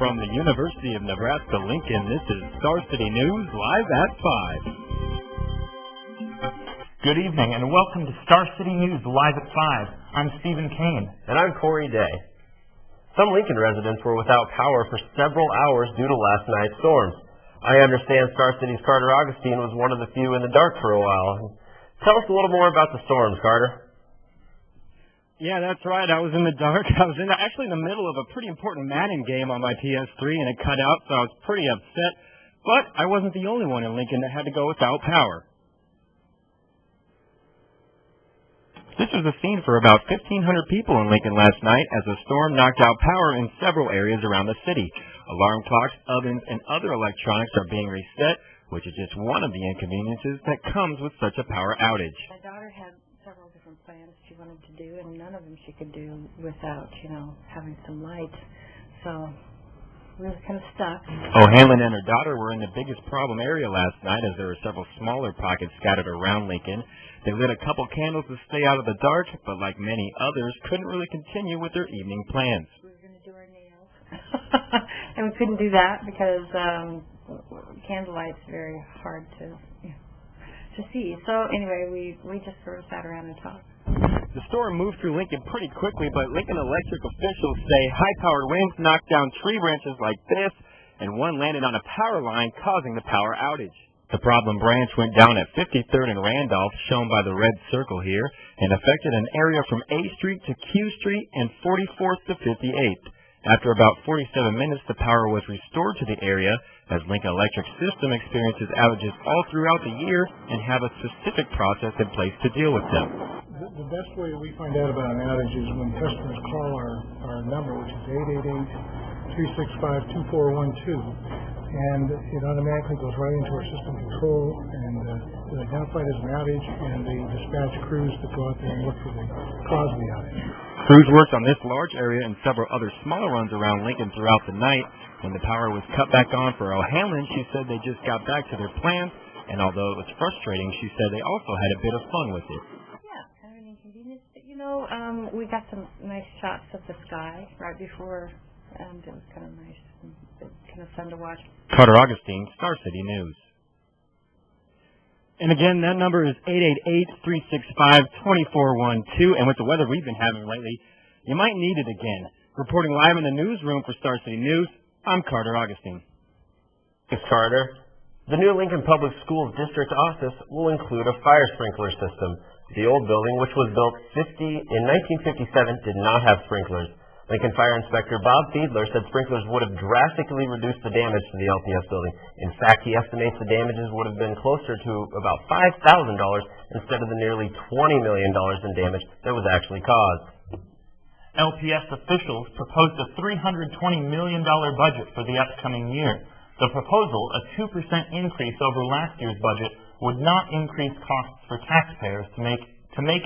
From the University of Nebraska-Lincoln, this is Star City News live at 5. Good evening and welcome to Star City News live at 5. I'm Stephen Kane. And I'm Corey Day. Some Lincoln residents were without power for several hours due to last night's storms. I understand Star City's Carter Augustine was one of the few in the dark for a while. Tell us a little more about the storms, Carter. Yeah, that's right. I was in the dark. I was actually in the middle of a pretty important Madden game on my PS3, and it cut out, so I was pretty upset. But I wasn't the only one in Lincoln that had to go without power. This was the scene for about 1,500 people in Lincoln last night as a storm knocked out power in several areas around the city. Alarm clocks, ovens, and other electronics are being reset, which is just one of the inconveniences that comes with such a power outage. My daughter had several different plans she wanted to do, and none of them she could do without, having some light. So we were kind of stuck. O'Hanlon and her daughter were in the biggest problem area last night as there were several smaller pockets scattered around Lincoln. They lit a couple candles to stay out of the dark, but like many others, couldn't really continue with their evening plans. We were going to do our nails, and we couldn't do that because candlelight's very hard to see. So anyway, we just sort of sat around and talked. The storm moved through Lincoln pretty quickly, but Lincoln Electric officials say high-powered winds knocked down tree branches like this, and one landed on a power line, causing the power outage. The problem branch went down at 53rd and Randolph, shown by the red circle here, and affected an area from A Street to Q Street and 44th to 58th. After about 47 minutes, the power was restored to the area, as Lincoln Electric System experiences outages all throughout the year and have a specific process in place to deal with them. The best way we find out about an outage is when customers call our number, which is 888-365-2412. And it automatically goes right into our system control and is identified as an outage, and they dispatch crews to go out there and look for the cause of the outage. Crews worked on this large area and several other smaller ones around Lincoln throughout the night. When the power was cut back on for O'Hanlon, she said they just got back to their plans, and although it was frustrating, she said they also had a bit of fun with it. Yeah, kind of an inconvenience, but we got some nice shots of the sky right before, and it was kind of nice. Kind of fun to watch. Carter Augustine, Star City News. And again, that number is 888-365-2412. And with the weather we've been having lately, you might need it again. Reporting live in the newsroom for Star City News, I'm Carter Augustine. Thanks, Carter. The new Lincoln Public Schools district office will include a fire sprinkler system. The old building, which was built in 1957, did not have sprinklers. Lincoln Fire Inspector Bob Fiedler said sprinklers would have drastically reduced the damage to the LPS building. In fact, he estimates the damages would have been closer to about $5,000 instead of the nearly $20 million in damage that was actually caused. LPS officials proposed a $320 million budget for the upcoming year. The proposal, a 2% increase over last year's budget, would not increase costs for taxpayers to make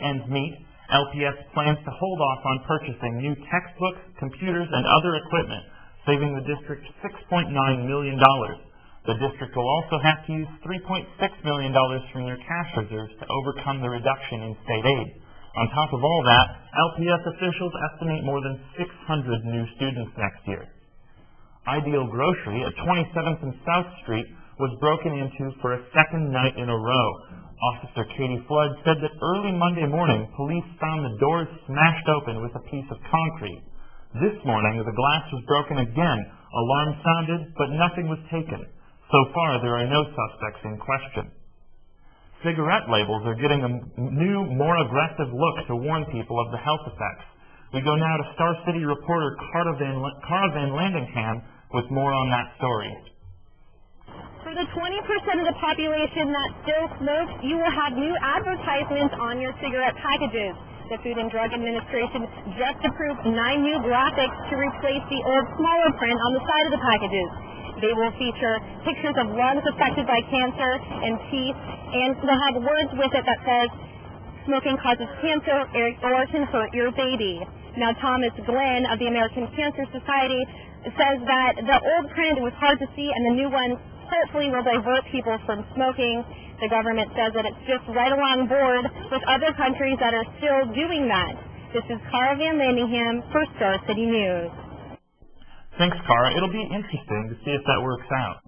ends meet. LPS plans to hold off on purchasing new textbooks, computers, and other equipment, saving the district $6.9 million. The district will also have to use $3.6 million from their cash reserves to overcome the reduction in state aid. On top of all that, LPS officials estimate more than 600 new students next year. Ideal Grocery at 27th and South Street was broken into for a second night in a row. Officer Katie Flood said that early Monday morning, police found the doors smashed open with a piece of concrete. This morning, the glass was broken again. Alarm sounded, but nothing was taken. So far, there are no suspects in question. Cigarette labels are getting a new, more aggressive look to warn people of the health effects. We go now to Star City reporter Cara Van Landingham with more on that story. For the 20% of the population that still smokes, you will have new advertisements on your cigarette packages. The Food and Drug Administration just approved 9 new graphics to replace the old smaller print on the side of the packages. They will feature pictures of lungs affected by cancer and teeth, and they'll have words with it that says, "Smoking causes cancer or can hurt your baby." Now, Thomas Glenn of the American Cancer Society says that the old print was hard to see, and the new one hopefully will divert people from smoking. The government says that it's just right along board with other countries that are still doing that. This is Cara Van Landingham for Star City News. Thanks, Cara. It'll be interesting to see if that works out.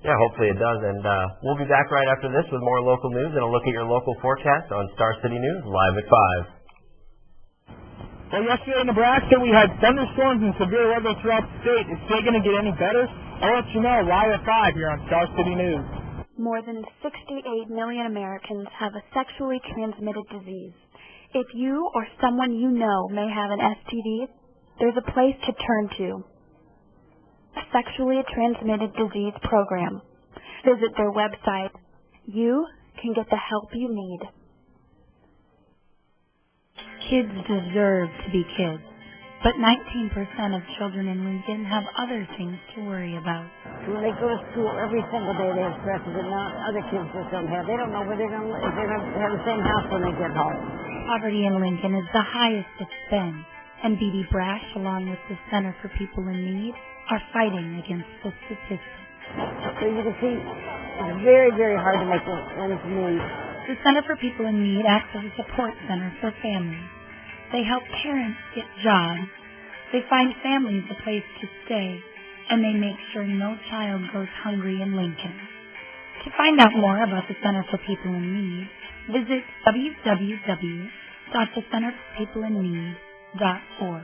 Yeah, hopefully it does. And we'll be back right after this with more local news and a look at your local forecast on Star City News live at 5. Well, yesterday in Nebraska, we had thunderstorms and severe weather throughout the state. Is it going to get any better? I'll let you know live at 5 here on Star City News. More than 68 million Americans have a sexually transmitted disease. If you or someone you know may have an STD, there's a place to turn to. A Sexually Transmitted Disease Program. Visit their website. You can get the help you need. Kids deserve to be kids, but 19% of children in Lincoln have other things to worry about. When they go to school every single day, they have stresses that other kids just don't have. They don't know whether if they're going to have the same house when they get home. Poverty in Lincoln is the highest it's been, and B.D. Brash, along with the Center for People in Need, are fighting against the statistics. So you can see it's very, very hard to make ends meet. The Center for People in Need acts as a support center for families. They help parents get jobs. They find families a place to stay, and they make sure no child goes hungry in Lincoln. To find out more about the Center for People in Need, visit www.thecenterforpeopleinnneed.org.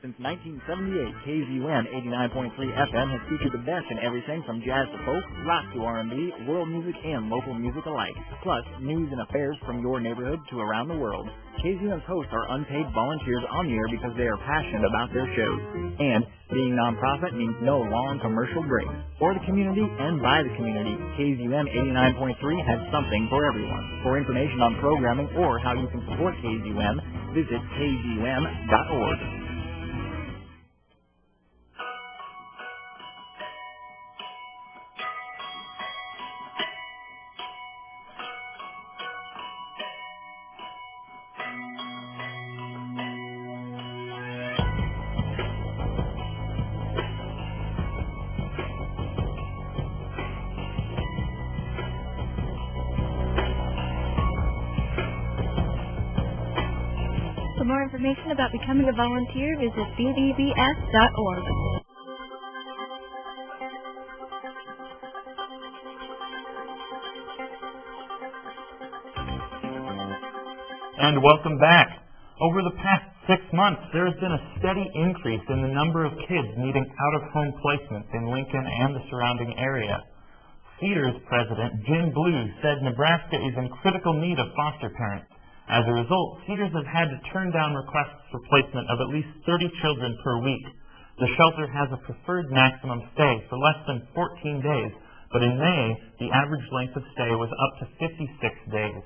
Since 1978, KZUM 89.3 FM has featured the best in everything from jazz to folk, rock to R&B, world music, and local music alike. Plus, news and affairs from your neighborhood to around the world. KZUM's hosts are unpaid volunteers on the air because they are passionate about their shows. And being nonprofit means no long commercial breaks. For the community and by the community, KZUM 89.3 has something for everyone. For information on programming or how you can support KZUM, visit kzum.org. For more information about becoming a volunteer, visit bdbs.org. And welcome back. Over the past 6 months, there has been a steady increase in the number of kids needing out-of-home placements in Lincoln and the surrounding area. Cedars President Jim Blue said Nebraska is in critical need of foster parents. As a result, Cedars has had to turn down requests for placement of at least 30 children per week. The shelter has a preferred maximum stay for less than 14 days, but in May, the average length of stay was up to 56 days.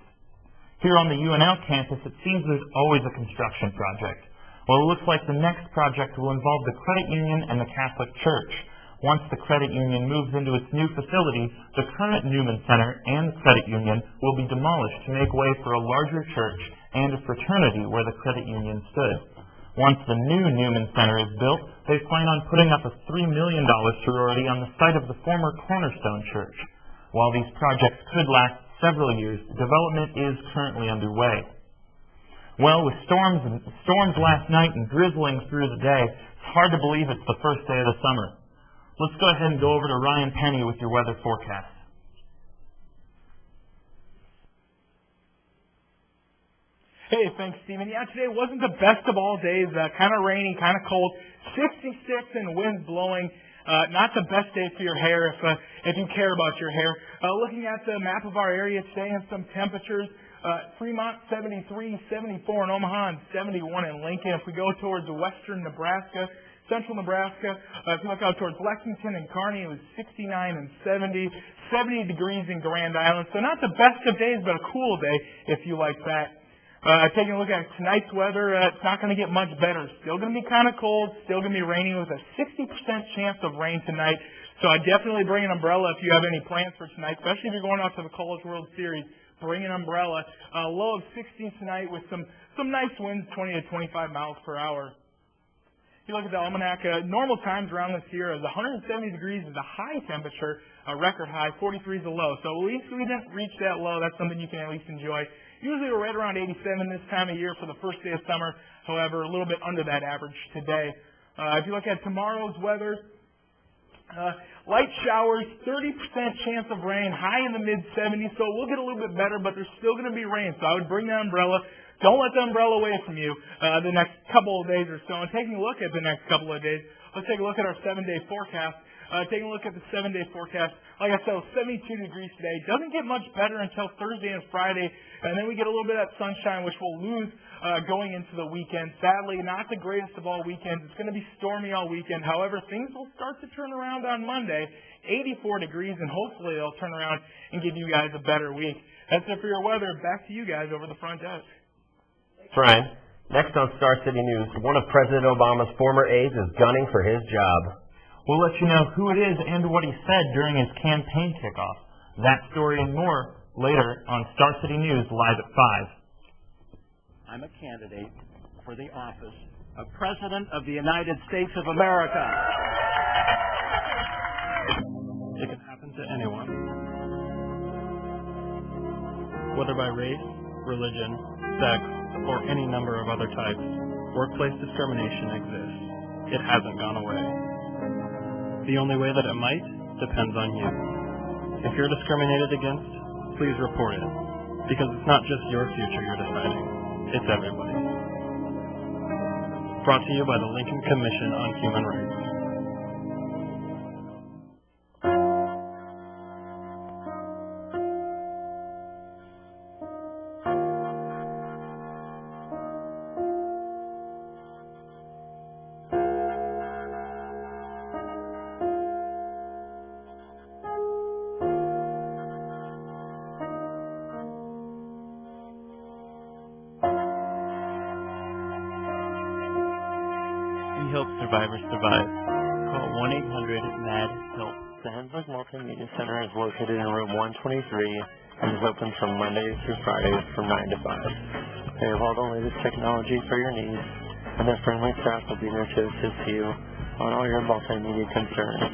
Here on the UNL campus, it seems there's always a construction project. Well, it looks like the next project will involve the credit union and the Catholic Church. Once the credit union moves into its new facility, the current Newman Center and the credit union will be demolished to make way for a larger church and a fraternity where the credit union stood. Once the new Newman Center is built, they plan on putting up a $3 million sorority on the site of the former Cornerstone Church. While these projects could last several years, development is currently underway. Well, with storms last night and drizzling through the day, it's hard to believe it's the first day of the summer. Let's go ahead and go over to Ryan Penny with your weather forecast. Hey, thanks, Stephen. Yeah, today wasn't the best of all days. Kind of rainy, kind of cold, 66 and wind blowing. Not the best day for your hair if you care about your hair. Looking at the map of our area today and some temperatures, Fremont 73, 74 in Omaha, and 71 in Lincoln. If we go towards western Nebraska, central Nebraska, if you look out towards Lexington and Kearney, it was 69 and 70, 70 degrees in Grand Island. So not the best of days, but a cool day if you like that. Taking a look at tonight's weather, it's not going to get much better. Still going to be kind of cold, still going to be rainy with a 60% chance of rain tonight. So I'd definitely bring an umbrella if you have any plans for tonight, especially if you're going out to the College World Series. Bring an umbrella. Low of 60 tonight with some nice winds, 20 to 25 miles per hour. If you look at the almanac, normal times around this year is 170 degrees is the high temperature, a record high, 43 is the low. So at least we didn't reach that low. That's something you can at least enjoy. Usually we're right around 87 this time of year for the first day of summer. However, a little bit under that average today. If you look at tomorrow's weather, light showers, 30% chance of rain, high in the mid-70s, so we'll get a little bit better, but there's still going to be rain, so I would bring the umbrella. Don't let the umbrella away from you the next couple of days or so. And taking a look at the next couple of days, let's take a look at our 7-day forecast. Taking a look at the 7-day forecast, like I said, it was 72 degrees today. Doesn't get much better until Thursday and Friday, and then we get a little bit of that sunshine, which we'll lose going into the weekend. Sadly, not the greatest of all weekends. It's going to be stormy all weekend. However, things will start to turn around on Monday, 84 degrees, and hopefully they'll turn around and give you guys a better week. That's it for your weather. Back to you guys over the front desk. Thanks, Ryan. Next on Star City News, one of President Obama's former aides is gunning for his job. We'll let you know who it is and what he said during his campaign kickoff. That story and more later on Star City News live at 5. I'm a candidate for the office of President of the United States of America. It can happen to anyone. Whether by race, religion, sex, or any number of other types, workplace discrimination exists. It hasn't gone away. The only way that it might depends on you. If you're discriminated against, please report it, because it's not just your future you're deciding, it's everybody's. Brought to you by the Lincoln Commission on Human Rights. Help survivors survive. Call 1-800-MAD-HELP. The Henslick Multimedia Center is located in room 123 and is open from Mondays through Fridays from 9 to 5. They have all the latest technology for your needs, and their friendly staff will be there to assist you on all your multimedia concerns.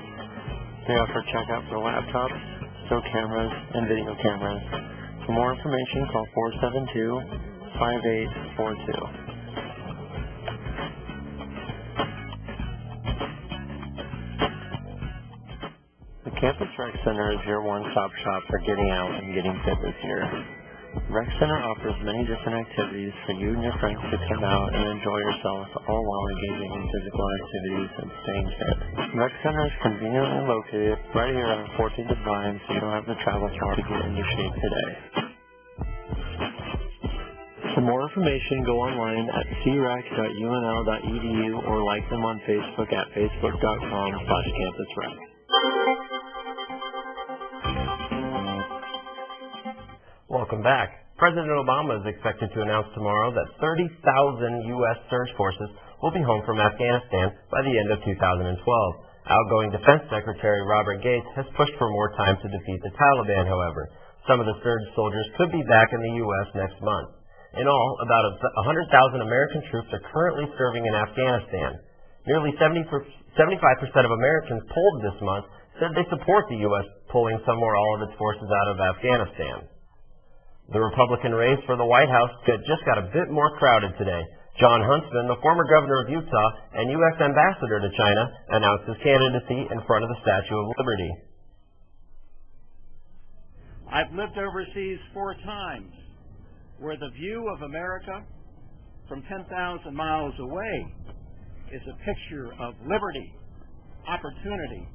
They offer checkout for laptops, still cameras, and video cameras. For more information, call 472-5842. Campus Rec Center is your one-stop shop for getting out and getting fit this year. Rec Center offers many different activities for you and your friends to come out and enjoy yourself, all while engaging in physical activities and staying fit. Rec Center is conveniently located right here on 14th and Vine, so you don't have to travel far to get into shape today. For more information, go online at crec.unl.edu or like them on Facebook at facebook.com/campusrec. Welcome back. President Obama is expected to announce tomorrow that 30,000 U.S. surge forces will be home from Afghanistan by the end of 2012. Outgoing Defense Secretary Robert Gates has pushed for more time to defeat the Taliban, however. Some of the surge soldiers could be back in the U.S. next month. In all, about 100,000 American troops are currently serving in Afghanistan. Nearly 75% of Americans polled this month said they support the U.S. pulling some or all of its forces out of Afghanistan. The Republican race for the White House just got a bit more crowded today. John Huntsman, the former governor of Utah and U.S. ambassador to China, announced his candidacy in front of the Statue of Liberty. I've lived overseas 4 times, where the view of America from 10,000 miles away is a picture of liberty, opportunity,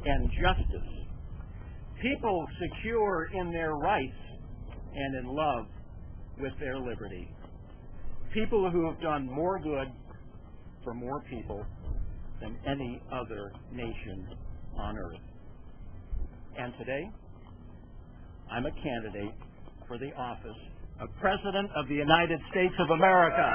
and justice. People secure in their rights and in love with their liberty. People who have done more good for more people than any other nation on earth. And today, I'm a candidate for the office of President of the United States of America.